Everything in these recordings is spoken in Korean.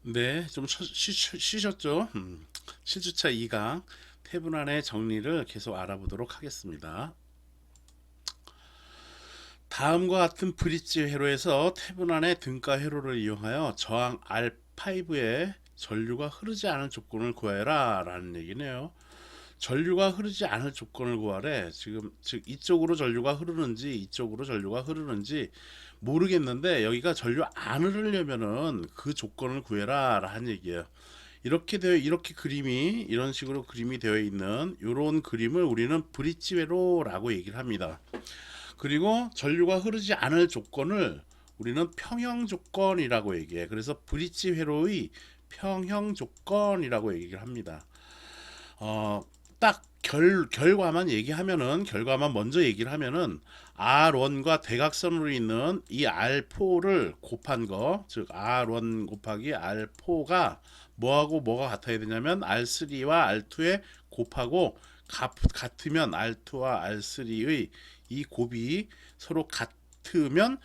네, 좀 쉬셨죠? 실주차 2강 태분환의 정리를 계속 알아보도록 하겠습니다. 다음과 같은 브릿지 회로에서 태분환의 등가 회로를 이용하여 저항 R5에 전류가 흐르지 않을 조건을 구해라 라는 얘기네요. 전류가 흐르지 않을 조건을 구하래. 지금 즉 이쪽으로 전류가 흐르는지 이쪽으로 전류가 흐르는지 모르겠는데 여기가 전류 안 흐르려면은 그 조건을 구해라 라는 얘기예요. 이렇게 그림이 이런 식으로 그림이 되어 있는 이런 그림을 우리는 브릿지 회로라고 얘기를 합니다. 그리고 전류가 흐르지 않을 조건을 우리는 평형 조건이라고 얘기해. 그래서 브릿지 회로의 평형 조건이라고 얘기를 합니다. 딱 결과만 먼저 얘기를 하면은 R1과 대각선으로 있는 이 R4를 곱한 거, 즉 R1 곱하기 R4가 뭐하고 뭐가 같아야 되냐면 R3와 R2에 곱하고 같으면 R2와 R3의 이 곱이 서로 같으면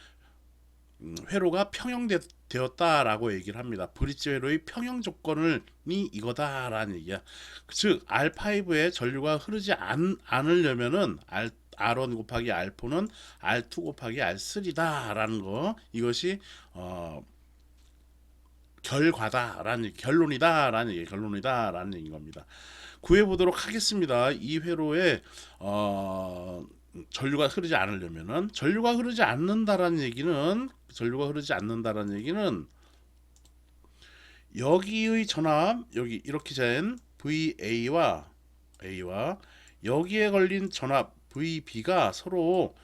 회로가 평형되었다라고 얘기를 합니다. 브릿지 회로의 평형 조건이 이거다라는 얘기야. 즉 R5에 전류가 흐르지 않으려면은 R1 곱하기 R4는 R2 곱하기 R3다라는 거. 이것이 결론이다라는 얘기인 겁니다. 구해 보도록 하겠습니다. 이 회로에 전류가 흐르지 않으려면은 전류가 흐르지 않는다라는 얘기는 여기의 전압 여기 이렇게 된 A와 여기에 걸린 전압 VB가 서로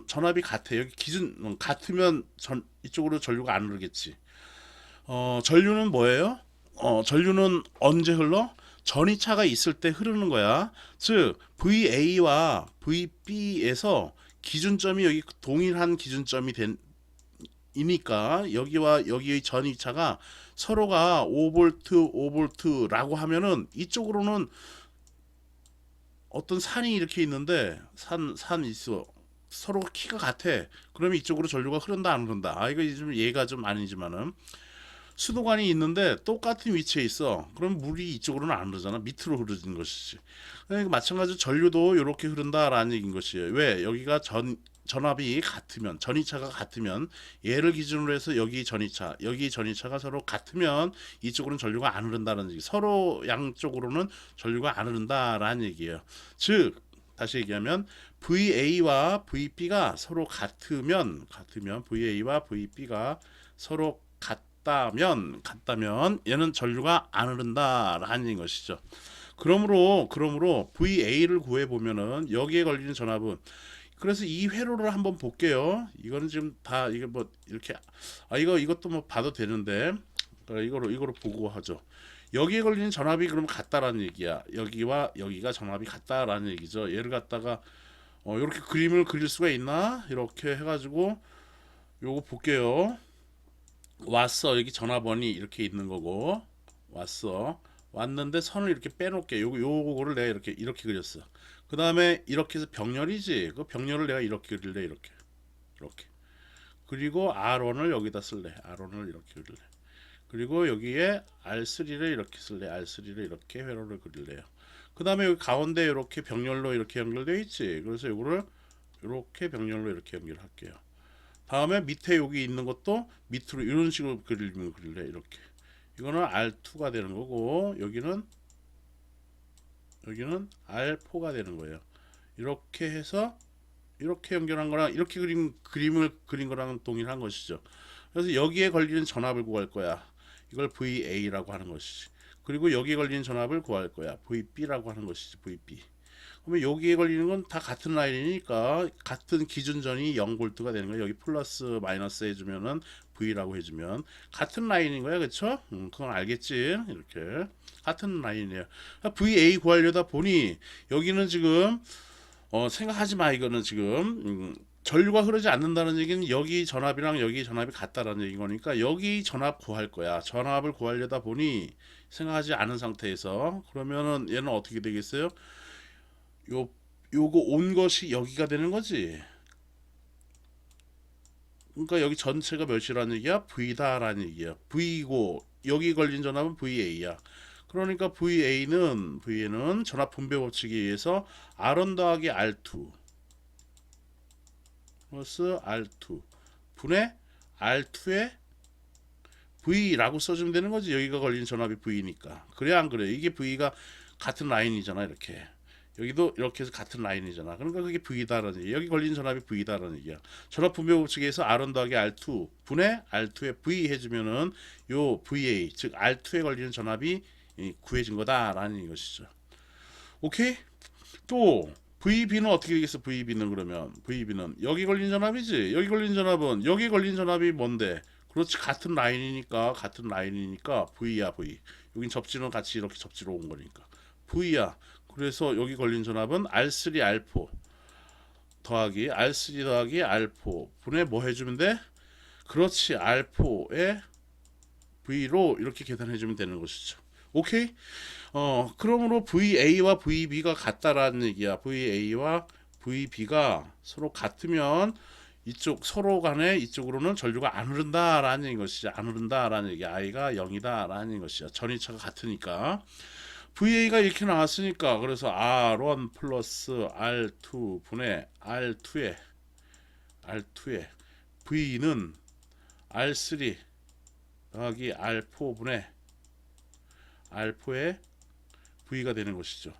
전압이 같아. 여기 기준 같으면 이쪽으로 전류가 안 흐르겠지. 전류는 뭐예요? 전류는 언제 흘러? 전이차가 있을 때 흐르는 거야. 즉 VA와 VB에서 기준점이 여기 동일한 기준점이 이니까 여기와 여기의 전이차가 서로가 5V, 5V라고 하면은 이쪽으로는 어떤 산이 이렇게 있는데 산 있어. 서로 키가 같아. 그러면 이쪽으로 전류가 흐른다 안 흐른다. 이거 좀 예가 좀 아니지만은 수도관이 있는데 똑같은 위치에 있어. 그럼 물이 이쪽으로는 안 흐르잖아. 밑으로 흐르는 것이지. 그러니까 마찬가지로 전류도 이렇게 흐른다라는 얘기인 것이에요. 왜? 여기가 전압이 같으면 전이차가 같으면 얘를 기준으로 해서 여기 전이차가 서로 같으면 이쪽으로는 전류가 안 흐른다는 얘기. 서로 양쪽으로는 전류가 안 흐른다라는 얘기예요. 즉 다시 얘기하면 VA와 VB가 서로 같으면 VA와 VB가 서로 같다면 얘는 전류가 안 흐른다라는 것이죠. 그러므로 VA를 구해 보면은 여기에 걸리는 전압은 그래서 이 회로를 한번 볼게요. 이거는 지금 다 이게 뭐 이렇게 이것도 뭐 봐도 되는데 이거로 보고 하죠. 여기에 걸리는 전압이 그럼 같다라는 얘기야. 여기와 여기가 전압이 같다라는 얘기죠. 얘를 갖다가 이렇게 그림을 그릴 수가 있나? 이렇게 해가지고 요거 볼게요. 왔어. 여기 전화번이 이렇게 있는 거고 왔는데 선을 이렇게 빼놓게 요거를 내가 이렇게 그렸어. 그 다음에 이렇게 해서 병렬이지. 그 병렬을 내가 이렇게 그릴래. 이렇게 그리고 R1을 여기다 쓸래. R1을 이렇게 그릴래. 그리고 여기에 R3를 이렇게 쓸래. R3를 이렇게 회로를 그릴래요. 그 다음에 여기 가운데 이렇게 병렬로 이렇게 연결되어 있지. 그래서 요거를 이렇게 병렬로 이렇게 연결할게요. 다음에 밑에 여기 있는 것도 밑으로 이런 식으로 그릴래. 이렇게 이거는 R2가 되는 거고 여기는 R4가 되는 거예요. 이렇게 해서 이렇게 연결한 거랑 이렇게 그림을 그린 거랑 동일한 것이죠. 그래서 여기에 걸리는 전압을 구할 거야. 이걸 VA라고 하는 것이지. 그리고 여기에 걸리는 전압을 구할 거야. VB라고 하는 것이지. VB. 그러면 여기에 걸리는 건 다 같은 라인이니까 같은 기준전이 0V가 되는 거야. 여기 플러스 마이너스 해주면은 V라고 해주면 같은 라인인 거야, 그쵸? 그건 알겠지? 이렇게 같은 라인이에요. VA 구하려다 보니 여기는 지금 생각하지 마. 이거는 지금 전류가 흐르지 않는다는 얘기는 여기 전압이랑 여기 전압이 같다라는 얘기 거니까 여기 전압 구할 거야. 전압을 구하려다 보니 생각하지 않은 상태에서 그러면은 얘는 어떻게 되겠어요? 요 요거 온 것이 여기가 되는 거지. 그러니까 여기 전체가 몇이라는 얘기야? V다라는 얘기야. V고 여기 걸린 전압은 VA야. 그러니까 VA는 전압 분배 법칙에 의해서 R1 더하기 R2 플러스 R2 분의 R2의 V라고 써주면 되는 거지. 여기가 걸린 전압이 V니까. 그래 안 그래? 이게 V가 같은 라인이잖아. 이렇게. 여기도 이렇게 해서 같은 라인이잖아. 그러니까 그게 V다라는 얘기야. 여기 걸린 전압이 V다라는 얘기야. 전압 분배 법칙에서 R1 더하기 R2 분의 R2의 V 해주면은 요 VA 즉 R2에 걸리는 전압이 구해진 거다라는 것이죠. 오케이? 또 VB는 어떻게 되겠어? VB는 그러면 VB는 여기 걸린 전압이지. 여기 걸린 전압은 여기 걸린 전압이 뭔데? 그렇지 같은 라인이니까 V야 V. 여긴 접지는 같이 이렇게 접지로 온 거니까 V야. 그래서 여기 걸린 전압은 R3 R4 더하기 R3 더하기 R4 분의 뭐 해주면 돼? 그렇지 R4에 V로 이렇게 계산해주면 되는 것이죠. 오케이? 그러므로 VA와 VB가 같다라는 얘기야. VA와 VB가 서로 같으면 이쪽 서로 간에 이쪽으로는 전류가 안 흐른다라는 것이지. 안 흐른다라는 얘기. I가 0이다라는 것이야. 전위차가 같으니까. VA가 이렇게 나왔으니까 그래서 R1 플러스 R2 분의 R2에 V는 R3 더하기 R4 분의 R4의 V가 되는 것이죠.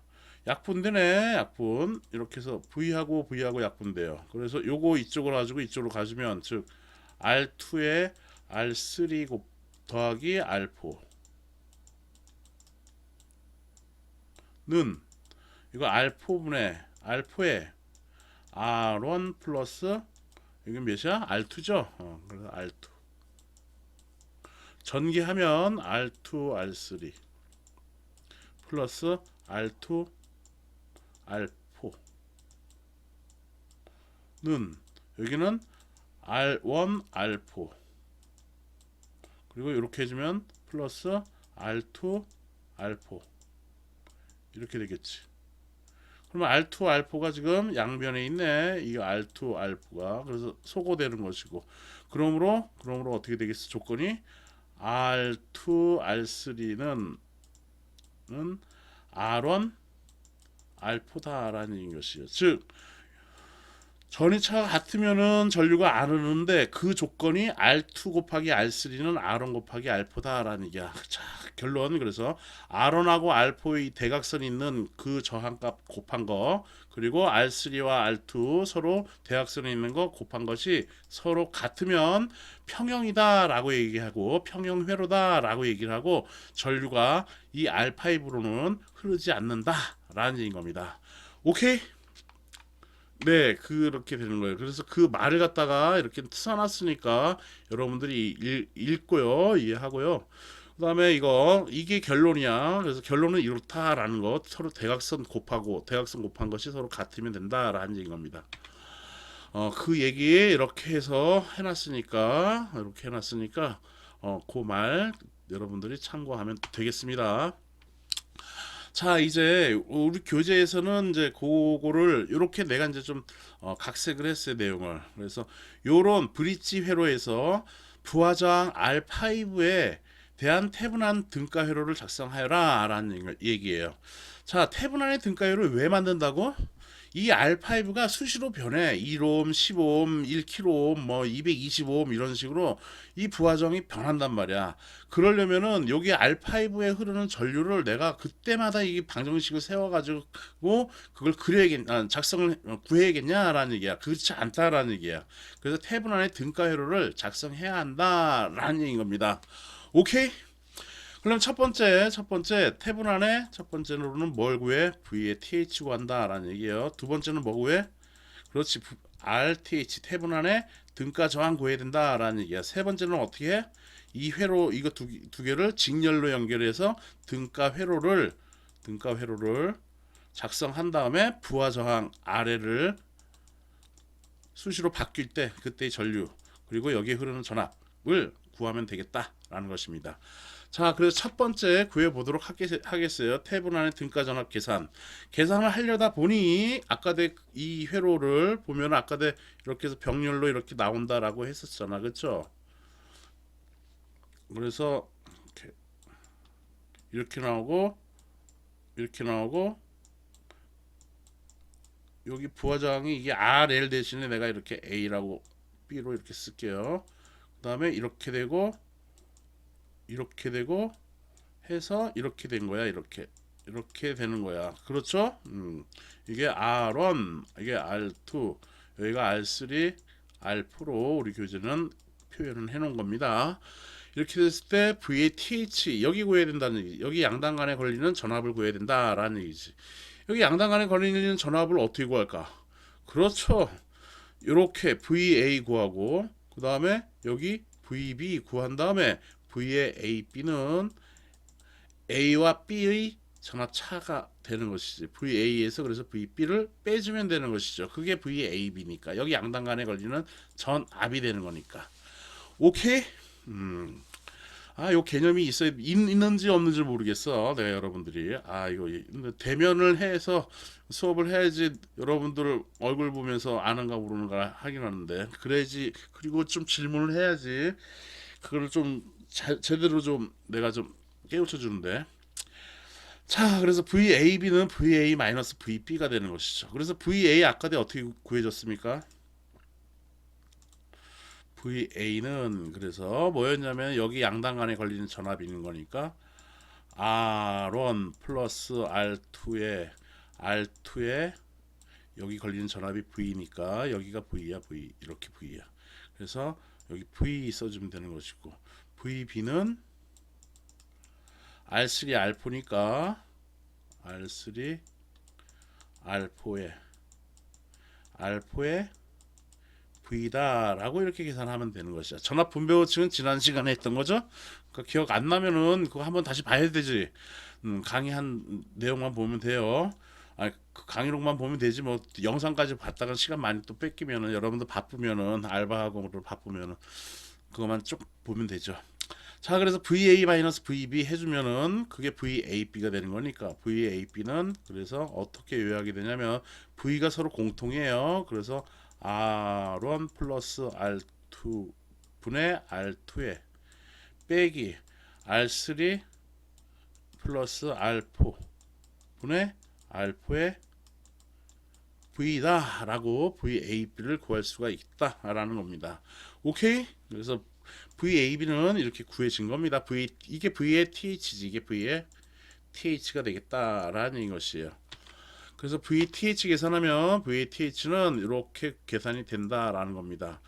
약분되네. 약분. 이렇게 해서 V하고 약분돼요. 그래서 요거 이쪽으로 가지고 이쪽으로 가주면 즉 R2에 R3 더하기 R4 는 이거 R4분의 R4에 R1 플러스 이게 몇이야? R2죠? 그래서 R2 전개하면 R2 R3 플러스 R2 R4는 여기는 R1 R4 그리고 이렇게 해주면 플러스 R2 R4 이렇게 되겠지. 그러면 R2 R4가 지금 양변에 있네. 이 R2 R4가 그래서 소거되는 것이고 그러므로 어떻게 되겠어? 조건이 R2 R3는 R1 R4다라는 것이요. 즉 전위차가 같으면은 전류가 안 흐르는데 그 조건이 R2 곱하기 R3는 R1 곱하기 R4다라는 얘기야. 자, 결론 그래서 R1하고 R4의 대각선이 있는 그 저항값 곱한 거 그리고 R3와 R2 서로 대각선에 있는 거 곱한 것이 서로 같으면 평형이다라고 얘기하고 평형회로다라고 얘기를 하고 전류가 이 R5로는 흐르지 않는다라는 얘기인 겁니다. 오케이? 네, 그렇게 되는 거예요. 그래서 그 말을 갖다가 이렇게 써놨으니까 여러분들이 읽고요, 이해하고요. 그다음에 이게 결론이야. 그래서 결론은 이렇다라는 거. 서로 대각선 곱한 것이 서로 같으면 된다라는 얘기인 겁니다. 그 얘기 이렇게 해서 해놨으니까 그 말 여러분들이 참고하면 되겠습니다. 자, 이제 우리 교재에서는 이제 그거를 이렇게 내가 이제 좀 각색을 했어요, 내용을. 그래서 요런 브릿지 회로에서 부하저항 R5에 대한 태분한 등가 회로를 작성하여라 라는 얘기예요. 자, 태분한의 등가 회로를 왜 만든다고? 이 R5가 수시로 변해. 1옴, 10옴, 1kΩ, 뭐 225옴 이런 식으로 이 부하정이 변한단 말이야. 그러려면은 여기 R5에 흐르는 전류를 내가 그때마다 이 방정식을 세워가지고 그걸 작성을 구해야겠냐라는 얘기야. 그렇지 않다라는 얘기야. 그래서 태분한의 등가 회로를 작성해야 한다라는 얘기인 겁니다. 오케이? 그럼 첫 번째 태분한의 첫 번째로는 뭘 구해? V에 TH 구한다라는 얘기예요. 두 번째는 뭐 구해? 그렇지, RTH 태분한의 등가 저항 구해야 된다라는 얘기야. 세 번째는 어떻게 해? 이 회로 이거 두 개를 직렬로 연결해서 등가 회로를 작성한 다음에 부하 저항 R를 수시로 바뀔 때 그때의 전류 그리고 여기에 흐르는 전압을 구하면 되겠다라는 것입니다. 자, 그래서 첫 번째 구해보도록 하겠어요. 태분한의 등가 전압 계산을 하려다 보니 이 회로를 보면 이렇게 해서 병렬로 이렇게 나온다라고 했었잖아, 그렇죠? 그래서 이렇게 이렇게 나오고 이렇게 나오고 여기 부하장이 이게 RL 대신에 내가 이렇게 A라고 B로 이렇게 쓸게요. 그 다음에 이렇게 되고 해서 이렇게 된 거야. 이렇게 되는 거야. 그렇죠? 이게 R1, 이게 R2, 여기가 R3, R4로 우리 교재는 표현을 해 놓은 겁니다. 이렇게 됐을 때 V의 TH 여기 구해야 된다는 얘기. 여기 양당 간에 걸리는 전압을 구해야 된다라는 얘기지. 여기 양당 간에 걸리는 전압을 어떻게 구할까? 그렇죠. 이렇게 VA 구하고 그 다음에 여기 VB 구한 다음에 V의 AB는 A와 B의 전압 차가 되는 것이지. VA에서 그래서 VB를 빼주면 되는 것이죠. 그게 VAB니까 여기 양당 간에 걸리는 전압이 되는 거니까. 오케이? 요 개념이 있는지 없는지 모르겠어. 내가 여러분들이 이거 대면을 해서 수업을 해야지 여러분들 얼굴 보면서 아는가 모르는가 하긴 하는데 그래야지. 그리고 좀 질문을 해야지 그걸 좀 제대로 좀 내가 좀 깨우쳐 주는데. 자, 그래서 VAB는 VA-VB가 되는 것이죠. 그래서 VA 아까 내 어떻게 구해졌습니까? VA는 그래서 뭐였냐면 여기 양당 간에 걸리는 전압이 있는 거니까 R1 플러스 R2에 여기 걸리는 전압이 V니까 여기가 V야. V 이렇게 V야. 그래서 여기 V 써주면 되는 것이고 VB는 R3 R4니까 R3 R4에 V다라고 이렇게 계산하면 되는 것이야. 전압 분배 호칭은 지난 시간에 했던 거죠. 그러니까 기억 안 나면은 그거 한번 다시 봐야 되지. 강의한 내용만 보면 돼요. 그 강의록만 보면 되지 뭐 영상까지 봤다가 시간 많이 또 뺏기면은 여러분들 바쁘면은 알바하고 바쁘면은 그거만 쭉 보면 되죠. 자, 그래서 VA-VB 해주면은 그게 VAB가 되는 거니까 VAB는 그래서 어떻게 요약이 되냐면 V가 서로 공통이에요. 그래서 R1 플러스 R2 분의 R2에 빼기 R3 플러스 R4 분의 R4에 V다 라고 VAB를 구할 수가 있다라는 겁니다. 오케이? 그래서 VAB는 이렇게 구해진 겁니다. 이게 V의 TH지. 이게 V의 TH가 되겠다라는 것이에요. 그래서 VTH 계산하면 VTH는 이렇게 계산이 된다라는 겁니다.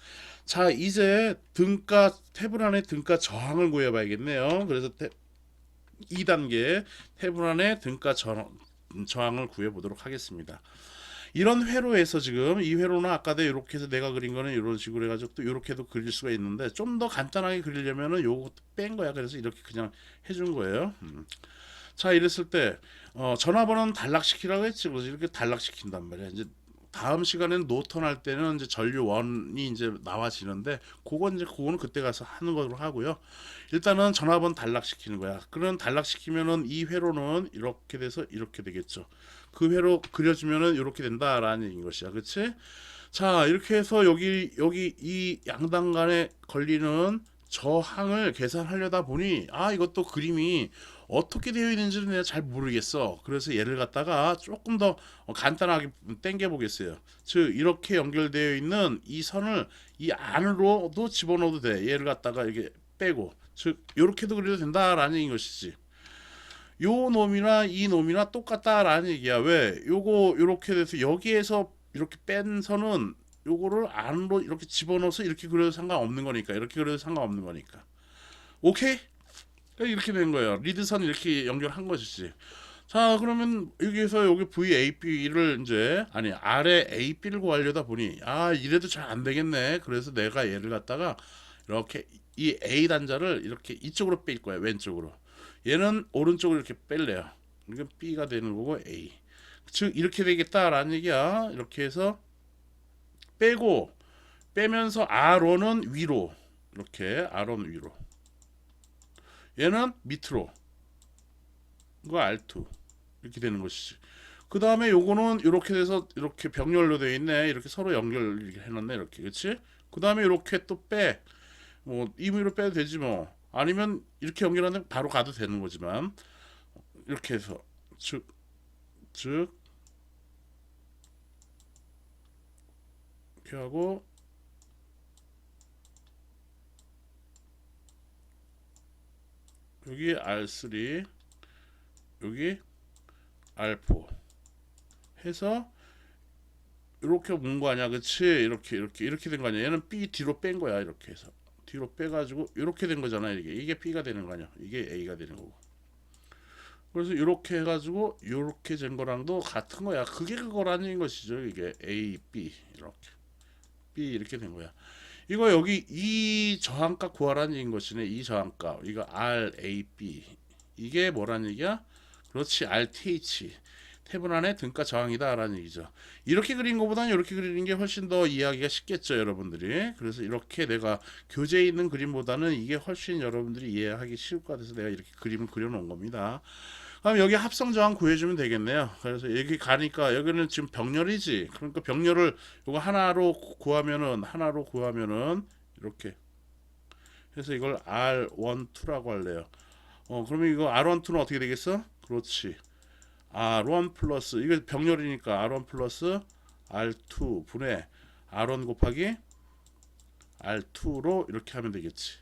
자, 이제 태블 등가 저항을 구해봐야겠네요. 그래서 2단계 태블 안에 등가 저항을 구해보도록 하겠습니다. 이런 회로에서 지금 이 회로는 아까도 이렇게 해서 내가 그린 거는 이런 식으로 해가지고 또 이렇게도 그릴 수가 있는데 좀 더 간단하게 그리려면은 요것도 뺀 거야. 그래서 이렇게 그냥 해준 거예요. 자, 이랬을 때 전화번호는 단락시키라고 했지. 그래서 이렇게 단락시킨단 말이야. 이제 다음 시간에는 노턴 할 때는 이제 전류원이 이제 나와지는데 그거는 그때 가서 하는 거로 하고요. 일단은 전화번 단락시키는 거야. 그런 단락시키면은 이 회로는 이렇게 돼서 이렇게 되겠죠. 그 회로 그려주면은 이렇게 된다라는 얘기인 것이야. 그렇지? 자, 이렇게 해서 여기 이 양당 간에 걸리는 저항을 계산하려다 보니 이것도 그림이 어떻게 되어 있는지는 내가 잘 모르겠어. 그래서 얘를 갖다가 조금 더 간단하게 당겨 보겠어요. 즉 이렇게 연결되어 있는 이 선을 이 안으로도 집어넣어도 돼. 얘를 갖다가 이렇게 빼고 즉 이렇게도 그려도 된다라는 얘기인 것이지. 요 놈이나 이 놈이나 똑같다라는 얘기야. 왜? 요거 이렇게 돼서 여기에서 이렇게 뺀 선은 요거를 안으로 이렇게 집어넣어서 이렇게 그려도 상관없는 거니까. 이렇게 그려도 상관없는 거니까. 오케이? 이렇게 된 거예요. 리드선 이렇게 연결한 것이지. 자, 그러면 여기에서 여기 VAB를 아래 AB를 구하려다 보니 이래도 잘 안 되겠네. 그래서 내가 얘를 갖다가 이렇게 이 A 단자를 이렇게 이쪽으로 뺄 거야. 왼쪽으로. 얘는 오른쪽으로 이렇게 뺄래요. 이게 B가 되는 거고 A. 즉 이렇게 되겠다라는 얘기야. 이렇게 해서 빼면서 R1은 위로 이렇게 R1 위로. 얘는 밑으로. 이거 R2 이렇게 되는 것이지. 그 다음에 요거는 이렇게 돼서 이렇게 병렬로 되어 있네. 이렇게 서로 연결해놨네. 이렇게 그렇지? 그 다음에 이렇게 또 빼. 뭐 임의로 빼도 되지 뭐. 아니면 이렇게 연결하면 바로 가도 되는 거지만 이렇게 해서 즉 이렇게 하고 여기 R3 여기 R4 해서 이렇게 온 거 아니야, 그치? 이렇게 된 거 아니야? 얘는 B 뒤로 뺀 거야, 이렇게 해서 뒤로 빼가지고 이렇게 된 거잖아. 이게 B가 되는 거 아니야? 이게 A가 되는 거고. 그래서 이렇게 해가지고 이렇게 된 거랑도 같은 거야. 그게 그거라는 것이죠. 이게 A, B 이렇게 B 이렇게 된 거야. 이거 여기 이 저항값 구하라는 것이네. 이 저항값 이거 R, A, B 이게 뭐라는 얘기야? 그렇지, RTH 태분 안에 등가 저항이다 라는 얘기죠. 이렇게 그린 것보다는 이렇게 그리는 게 훨씬 더 이해하기가 쉽겠죠, 여러분들이. 그래서 이렇게 내가 교재에 있는 그림보다는 이게 훨씬 여러분들이 이해하기 쉬울 것 같아서 내가 이렇게 그림을 그려놓은 겁니다. 그럼 여기 합성 저항 구해주면 되겠네요. 그래서 여기 가니까 여기는 지금 병렬이지. 그러니까 병렬을 이거 하나로 구하면은 이렇게 해서 이걸 R12라고 할래요. 그러면 이거 R12는 어떻게 되겠어? 그렇지. R1 플러스 이거 병렬이니까 R1 플러스 R2 분의 R1 곱하기 R2로 이렇게 하면 되겠지.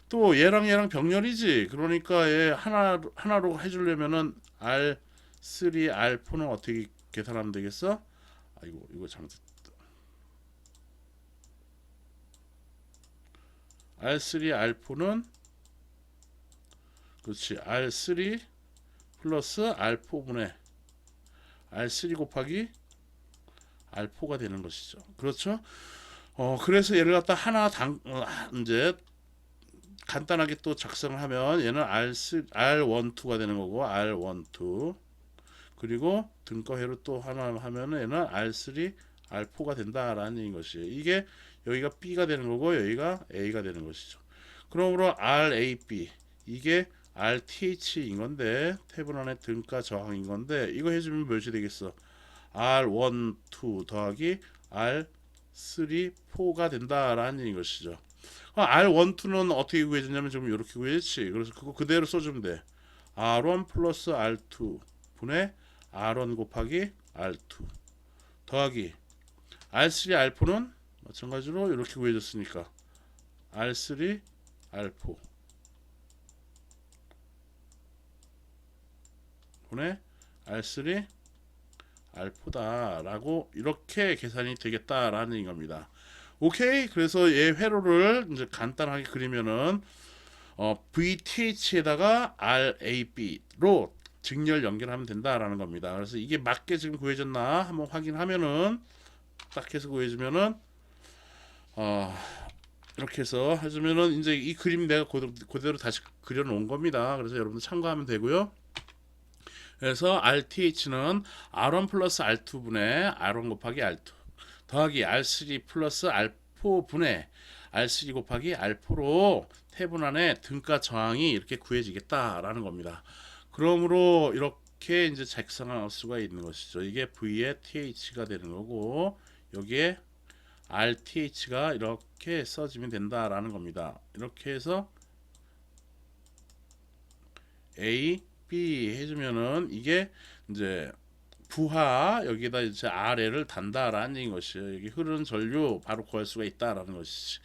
또 얘랑 병렬이지. 그러니까 얘 하나로 해주려면은 R3, R4는 어떻게 계산하면 되겠어? 아이고 이거 잘못했다. R3, R4는 그렇지. R3 플러스 R4분의 R3 곱하기 R4가 되는 것이죠. 그렇죠? 그래서 얘를 갖다 이제 간단하게 또 작성을 하면 얘는 R12가 되는 거고 R12 그리고 등가회로 또 하나 하면은 얘는 R3, R4가 된다라는 것이에요. 이게 여기가 B가 되는 거고 여기가 A가 되는 것이죠. 그러므로 RAB 이게 RTH인 건데 태분 안에 등가 저항인 건데 이거 해주면 몇이 되겠어? R1, 2 더하기 R3, 4가 된다라는 것이죠. R1, 2는 어떻게 구해졌냐면 지금 이렇게 구해졌지. 그래서 그거 그대로 써주면 돼. R1 플러스 R2 분의 R1 곱하기 R2 더하기 R3, R4는 마찬가지로 이렇게 구해졌으니까 R3, R4 분의 R3, R4다 라고 이렇게 계산이 되겠다라는 겁니다. 오케이. 그래서 얘 회로를 이제 간단하게 그리면은 VTH에다가 RAB로 직렬 연결하면 된다라는 겁니다. 그래서 이게 맞게 지금 구해졌나 한번 확인하면은 딱 해서 구해주면은 이렇게 해서 해주면은 이제 이 그림 내가 그대로 다시 그려놓은 겁니다. 그래서 여러분들 참고하면 되고요. 그래서 RTH는 R1 플러스 R2 분의 R1 곱하기 R2 더하기 R3 플러스 R4 분의 R3 곱하기 R4로 태분 안에 등가 저항이 이렇게 구해지겠다라는 겁니다. 그러므로 이렇게 이제 작성할 수가 있는 것이죠. 이게 V의 TH가 되는 거고 여기에 RTH가 이렇게 써지면 된다라는 겁니다. 이렇게 해서 A, B 해주면은 이게 이제 부하 여기다 이제 RL을 단다라는 것이에요. 여기 흐르는 전류 바로 구할 수가 있다라는 것이지.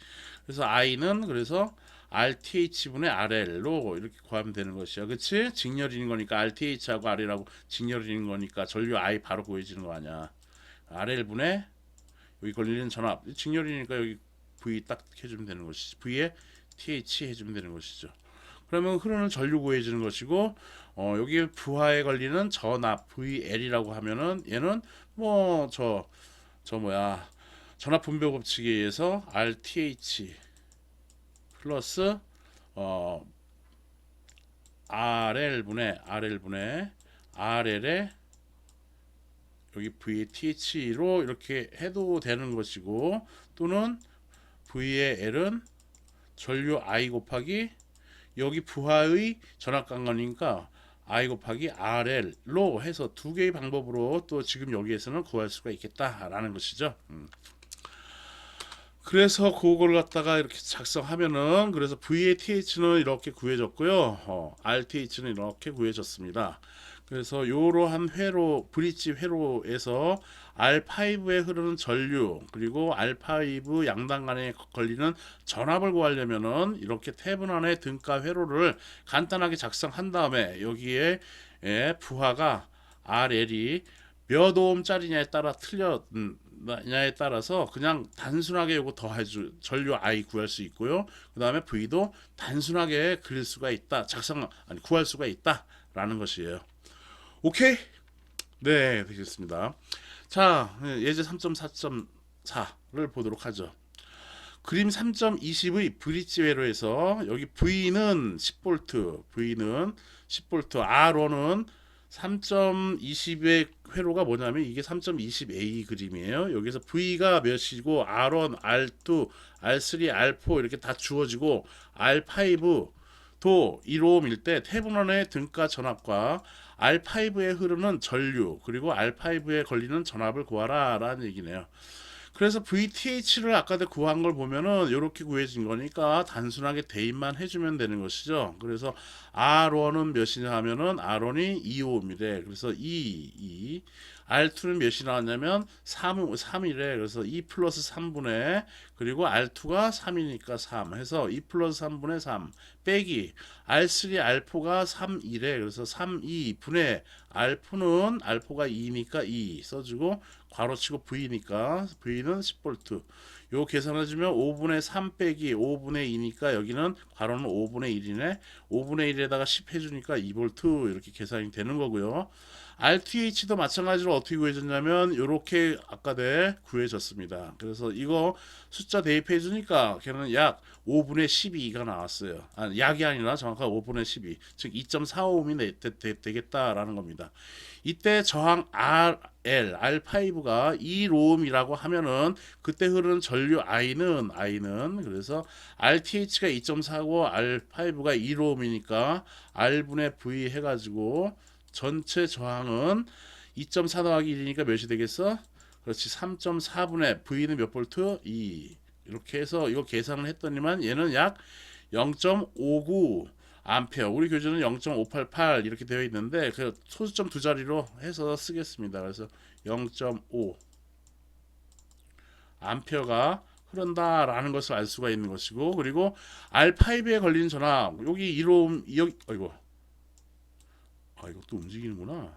그래서 I는 그래서 RTH분의 RL로 이렇게 구하면 되는 것이야. 그치? 직렬인 거니까 RTH하고 RL하고 직렬인 거니까 전류 I 바로 구해지는 거 아니야. RL분의 여기 걸리는 전압 직렬이니까 여기 V 딱 해주면 되는 것이지. V에 TH 해주면 되는 것이죠. 그러면 흐르는 전류 구해지는 것이고 여기 부하에 걸리는 전압 VL이라고 하면은 얘는 뭐 전압 분배 법칙에 의해서 RTH 플러스 RL분의 RL에 여기 VTH로 이렇게 해도 되는 것이고 또는 V의 L은 전류 I 곱하기 여기 부하의 전압관건이니까 I 곱하기 RL로 해서 두 개의 방법으로 또 지금 여기에서는 구할 수가 있겠다라는 것이죠. 그래서 그걸 갖다가 이렇게 작성하면은 그래서 VATH는 이렇게 구해졌고요. RTH는 이렇게 구해졌습니다. 그래서 이러한 회로 브릿지 회로에서 R5에 흐르는 전류 그리고 R5 양당 간에 걸리는 전압을 구하려면은 이렇게 태분 안에 등가 회로를 간단하게 작성한 다음에 여기에 부하가 RL이 몇 오음짜리냐에 따라 틀렸냐에 따라서 그냥 단순하게 요거 더해주 전류 I 구할 수 있고요. 그 다음에 V도 단순하게 그릴 수가 있다. 구할 수가 있다라는 것이에요. 오케이? 네, 되겠습니다. 자, 예제 3.4.4를 보도록 하죠. 그림 3.20의 브릿지 회로에서 여기 V는 10V, V는 10V, R1은 3.20의 회로가 뭐냐면 이게 3.20A 그림이에요. 여기서 V가 몇이고 R1, R2, R3, R4 이렇게 다 주어지고 R5도 1옴일 때 태분원의 등가 전압과 R5에 흐르는 전류 그리고 R5에 걸리는 전압을 구하라 라는 얘기네요. 그래서 VTH를 아까 구한 걸 보면은 이렇게 구해진 거니까 단순하게 대입만 해주면 되는 것이죠. 그래서 R1은 몇이냐 하면은 R1이 2옴이래. 그래서 2, R2는 몇이 나왔냐면 3이래. 그래서 2 플러스 3분의 그리고 R2가 3이니까 3 해서 2 플러스 3분의 3 빼기 R3, R4가 3이래. 그래서 3, 2분의 알프는 알파가 2니까 2 써주고 괄호치고 V니까 V는 10V 요 계산해주면 5분의 3 빼기 5분의 2니까 여기는 괄호는 5분의 1이네 5분의 1에다가 10 해주니까 2V 이렇게 계산이 되는 거고요. RTH도 마찬가지로 어떻게 구해졌냐면 이렇게 아까 구해졌습니다. 그래서 이거 숫자 대입해 주니까 걔는 약 5분의 12가 나왔어요. 약이 아니라 정확하게 5분의 12, 즉 2.45옴이 되겠다라는 겁니다. 이때 저항 RL, R5가 2롬이라고 하면은 그때 흐르는 전류 I는 그래서 RTH가 2.4고 R5가 2롬이니까 R분의 V 해가지고 전체 저항은 2.4 더하기 1이니까 몇이 되겠어? 그렇지 3.4분의 V는 몇 볼트? 2 이렇게 해서 이거 계산을 했더니만 얘는 약 0.59 암페어 우리 교재는 0.588 이렇게 되어 있는데 그 소수점 두 자리로 해서 쓰겠습니다. 그래서 0.5 암페어가 흐른다라는 것을 알 수가 있는 것이고 그리고 R5에 걸리는 전압 여기 1옴 여기 아이고 이것도 움직이는구나.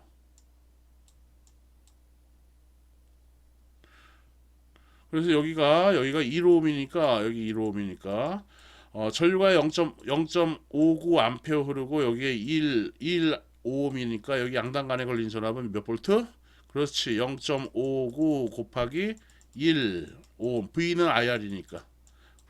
그래서 여기가 1옴이니까 여기 1옴이니까 전류가 0.59 암페어 흐르고 여기에 1.5옴이니까 여기 양당 간에 걸린 전압은 몇 볼트? 그렇지 0.59 곱하기 1옴 V는 IR이니까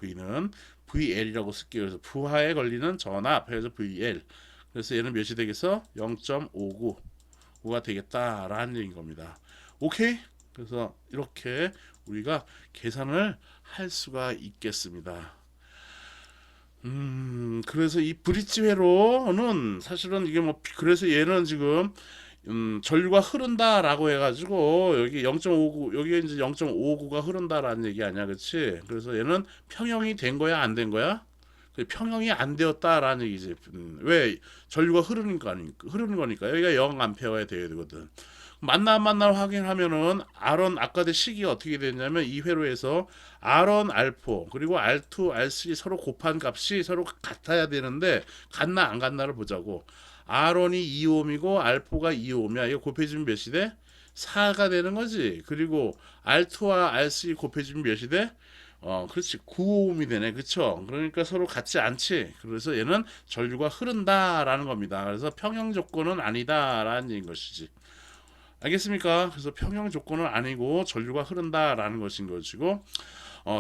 V는 VL이라고 쓸게요. 그래서 부하에 걸리는 전압 해서 VL 그래서 얘는 몇이 되겠어? 0.59가 되겠다라는 얘기인 겁니다. 오케이? 그래서 이렇게 우리가 계산을 할 수가 있겠습니다. 그래서 이 브릿지 회로는 사실은 이게 그래서 얘는 지금 전류가 흐른다라고 해가지고 여기 0.59 여기 이제 0.59가 흐른다라는 얘기 아니야, 그렇지? 그래서 얘는 평형이 된 거야, 안 된 거야? 평형이 안 되었다라는 얘기지. 왜 전류가 흐르는 거니까 여기가 0 암페어에 되어야 되거든. 맞나 안 맞나 확인하면은 R1 아까 의 식이 어떻게 됐냐면 이 회로에서 R1, R4 그리고 R2, R3 서로 곱한 값이 서로 같아야 되는데 같나 안 같나를 보자고. R1이 2옴이고 R4가 2옴이야. 이거 곱해주면 몇이 돼? 4가 되는 거지. 그리고 R2와 R3 곱해주면 몇이 돼? 그렇지. 9옴이 되네. 그쵸? 그러니까 서로 같지 않지. 그래서 얘는 전류가 흐른다라는 겁니다. 그래서 평형 조건은 아니다라는 것이지. 알겠습니까? 그래서 평형 조건은 아니고 전류가 흐른다라는 것인 것이고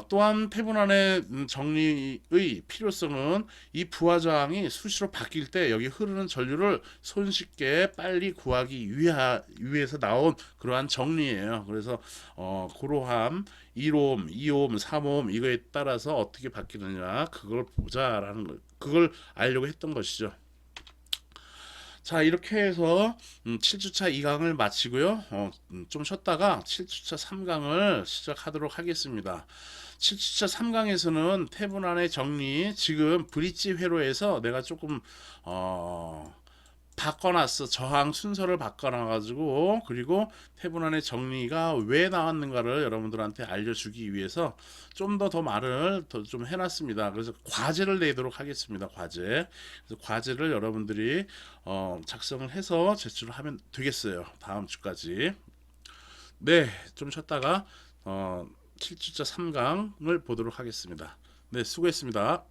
또한 태분안의 정리의 필요성은 이 부하 저항이 수시로 바뀔 때 여기 흐르는 전류를 손쉽게 빨리 구하기 위해서 나온 그러한 정리예요. 그래서 고로함 1옴, 2옴, 3옴 이거에 따라서 어떻게 바뀌느냐 그걸 보자라는 거, 그걸 알려고 했던 것이죠. 자, 이렇게 해서 7주차 2강을 마치고요. 좀 쉬었다가 7주차 3강을 시작하도록 하겠습니다. 7주차 3강에서는 태분안의 정리, 지금 브릿지 회로에서 내가 조금 바꿔놨어. 저항 순서를 바꿔놔가지고, 그리고 태분안의 정리가 왜 나왔는가를 여러분들한테 알려주기 위해서 좀 더 말을 더 좀 해놨습니다. 그래서 과제를 내도록 하겠습니다. 과제. 그래서 과제를 여러분들이 작성을 해서 제출을 하면 되겠어요. 다음 주까지. 네, 좀 쉬었다가 7주차 3강을 보도록 하겠습니다. 네, 수고했습니다.